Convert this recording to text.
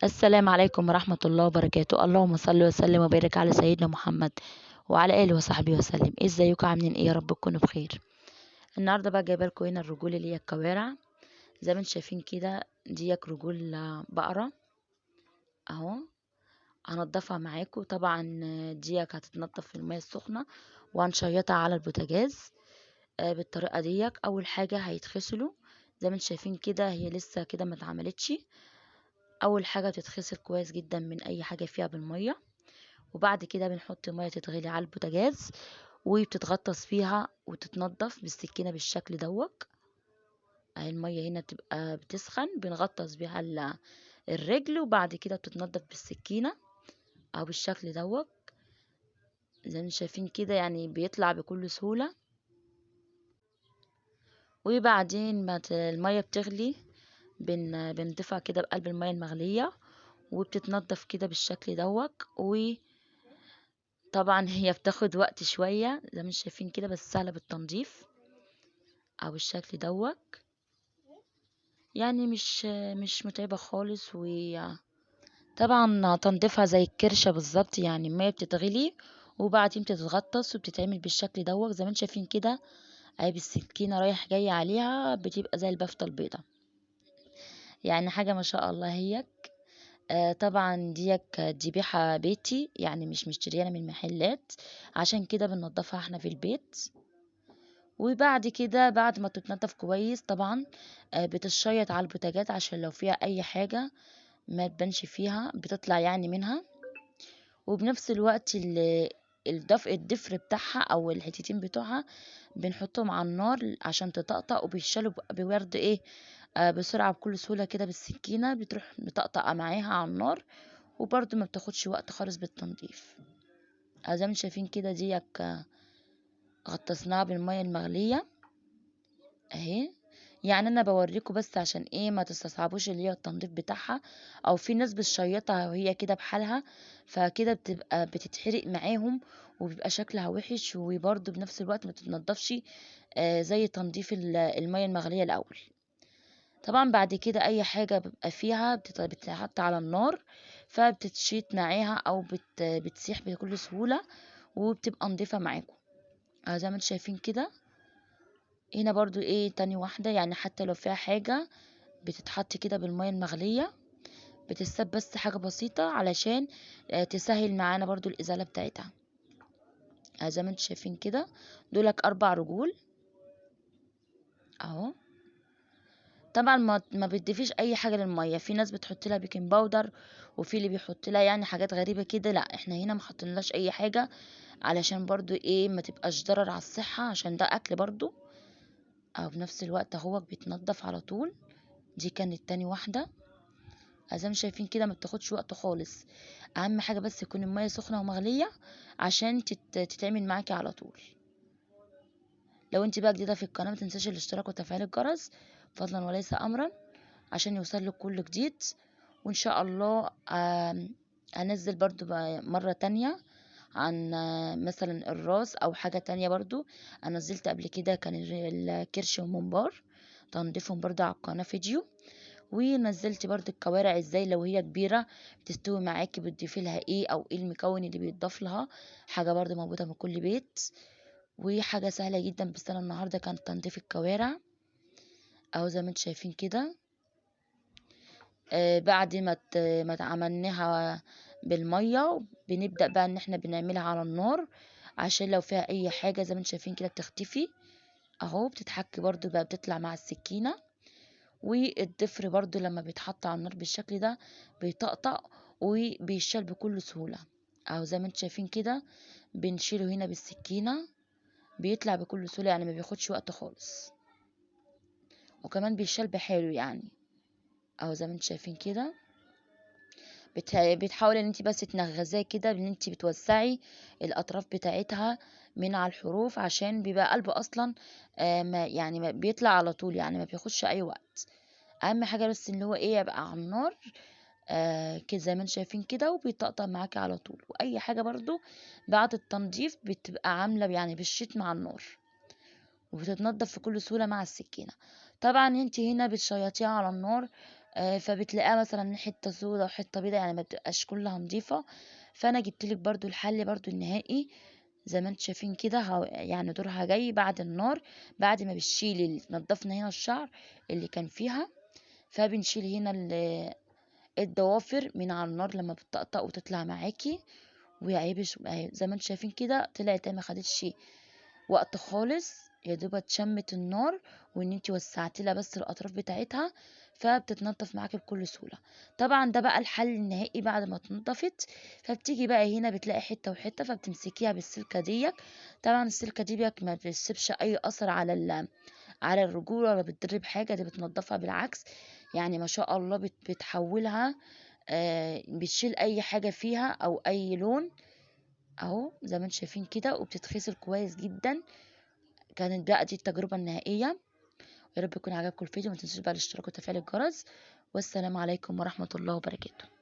السلام عليكم ورحمة الله وبركاته. اللهم صل وسلم وبارك على سيدنا محمد وعلى آله وصحبه وسلم. ازيكم عاملين ايه؟ يا رب تكونوا بخير. النهارده بقى جايبه لكم هنا الرجول اللي هي الكوارع. زي ما انتم شايفين كده ديك رجول بقرة اهو. هنضفها معاكم طبعا. ديك هتتنضف في المية السخنة وهنشيطها على البوتاجاز. بالطريقة ديك اول حاجة هيتغسلوا. زي ما انتم شايفين كده هي لسه كده ما اتعملتش. اول حاجة تتغسل كويس جدا من اي حاجة فيها بالمية، وبعد كده بنحط ميه تتغلي على البوتاجاز وبتتغطس فيها وتتنضف بالسكينه بالشكل دوت. اهي الميه هنا بتبقى بتسخن بنغطس بيها الرجل، وبعد كده بتتنضف بالسكينه او بالشكل دوت. زي ما شايفين كده يعني بيطلع بكل سهوله. وبعدين ما الميه بتغلي بنضيفها كده بقلب الميه المغليه وبتتنضف كده بالشكل دوت. وطبعا هي بتاخد وقت شويه زي ما شايفين كده، بس سهله بالتنظيف او الشكل دوت. يعني مش متعبة خالص. وطبعا تنظيفها زي الكرشة بالظبط، يعني المية بتتغلي وبعدين بتتغطس وبتتعمل بالشكل دوت. زي ما انتم شايفين كده اهي بالسكينة رايح جاي عليها بتبقى زي البفتة البيضة، يعني حاجة ما شاء الله هي. طبعا ديك ذبيحة بيتي، يعني مش مشتريانا من محلات، عشان كده بننضفها احنا في البيت. وبعد كده بعد ما تتنضف كويس طبعا بتشيط على البوتاجاز عشان لو فيها اي حاجة ما تبانش فيها بتطلع يعني منها. وبنفس الوقت الضفر بتاعها او الحتتين بتوعها بنحطهم على النار عشان تطقطق، وبيشالوا بورد ايه بسرعة بكل سهولة كده بالسكينة بتروح مطقطقة معاها على النار. وبرضو ما بتاخدش وقت خالص بالتنظيف. زي ما شايفين كده ديك غطسناها بالمية المغلية اهي. يعني انا بوريكم بس عشان ايه ما تستصعبوش اللي هي التنظيف بتاعها، او في ناس بتشيطها وهي كده بحالها فكده بتبقى بتتحرق معاهم وبيبقى شكلها وحش، وبرضه بنفس الوقت ما تتنضفش زي تنظيف المية المغلية الاول. طبعا بعد كده اي حاجة بيبقى فيها بتتحط على النار فبتتشيط معاها او بتسيح بكل سهولة وبتبقى نضيفة معاكم. زي ما انتم شايفين كده هنا برضو ايه تاني واحدة، يعني حتى لو فيها حاجة بتتحط كده بالمية المغلية بتتساب بس حاجة بسيطة علشان تسهل معانا برضو الإزالة بتاعتها. زي ما انتم شايفين كده دولك 4 رجول اهو. طبعا ما بتضيفيش اي حاجة للمية، في ناس بتحط لها بيكنج باودر وفي اللي بيحط لها يعني حاجات غريبة كده، لا احنا هنا ما حطيناش اي حاجة علشان برضو ايه ما تبقاش ضرر على الصحة، عشان ده اكل برضو. او بنفس الوقت هو بيتنضف على طول. دي كانت تاني واحدة. زي ما شايفين كده ما بتاخدش وقت خالص. اهم حاجه بس يكون الميه سخنه ومغليه عشان تتعمل معاكي على طول. لو انت بقى جديده في القناه ما تنساش الاشتراك وتفعيل الجرس فضلا وليس امرا عشان يوصلك كل جديد. وان شاء الله هنزل برضو بقى مره تانية عن مثلا الراس او حاجه تانية برضو. انا نزلت قبل كده كان الكرش وممبار تنضيفهم برضو على القناه فيديو. ونزلت برضو الكوارع ازاي لو هي كبيرة بتستوي معاكي بتضيفي لها ايه او ايه المكون اللي بيتضاف لها، حاجة برضو موجودة من كل بيت وحاجة سهلة جدا. بس انا النهاردة كان تنظيف الكوارع اهو زي ما انتم شايفين كده. بعد ما عملناها بالمية بنبدأ بقى ان احنا بنعملها على النار عشان لو فيها اي حاجة زي ما انتم شايفين كده بتختفي اهو. بتتحك برضو بقى بتطلع مع السكينة. والضفر برضو لما بيتحط على النار بالشكل ده بيطقطق وبيشال بكل سهولة اهو زي ما انتم شايفين كده. بنشيله هنا بالسكينة بيطلع بكل سهولة، يعني ما بياخدش وقت خالص وكمان بيشال بحاله يعني اهو زي ما انتم شايفين كده. بتحاولي ان انت بس تنغزاه كده ان انت بتوسعي الاطراف بتاعتها من على الحروف عشان بيبقى قلبه اصلا ما يعني ما بيطلع على طول، يعني ما بياخدش اي وقت. اهم حاجه بس ان هو ايه يبقى على النار كده زي ما انتم شايفين كده وبيطقطق معاكي على طول. واي حاجه برضو بعد التنظيف بتبقى عامله يعني بالشيط مع النار وبتتنضف في كل سهوله مع السكينه. طبعا انت هنا بتشيطيها على النار فبتلاقيها مثلا حته سودا وحته بيضه، يعني ما بتبقاش كلها نظيفه. فانا جبتلك برضو الحل برضو النهائي زي ما انتم شايفين كده. يعني دورها جاي بعد النار، بعد ما بتشيلي نضفنا هنا الشعر اللي كان فيها، فبنشيل هنا الضوافر من على النار لما بتطقطق وتطلع معاكي. ويعيبش زي ما انتم شايفين كده طلعت ما خدتش وقت خالص، يا دوب اتشمت النار وان انتي وسعتي لها بس الاطراف بتاعتها، فبتتنضف معاكي بكل سهوله. طبعا ده بقى الحل النهائي بعد ما اتنضفت. فبتيجي بقى هنا بتلاقي حته وحته، فبتمسكيها بالسلكه ديت. طبعا السلكه دي ما بتسيبش اي اثر على على الرجوله ولا بتضر بحاجه، دي بتنضفها بالعكس. يعني ما شاء الله بتحولها، بتشيل اي حاجه فيها او اي لون اهو زي ما انتم شايفين كده، وبتتغسل كويس جدا. كانت بقى دي التجربة النهائية. يا رب يكون عجبكم الفيديو، ما تنسوش بقى الاشتراك وتفعيل الجرس. والسلام عليكم ورحمة الله وبركاته.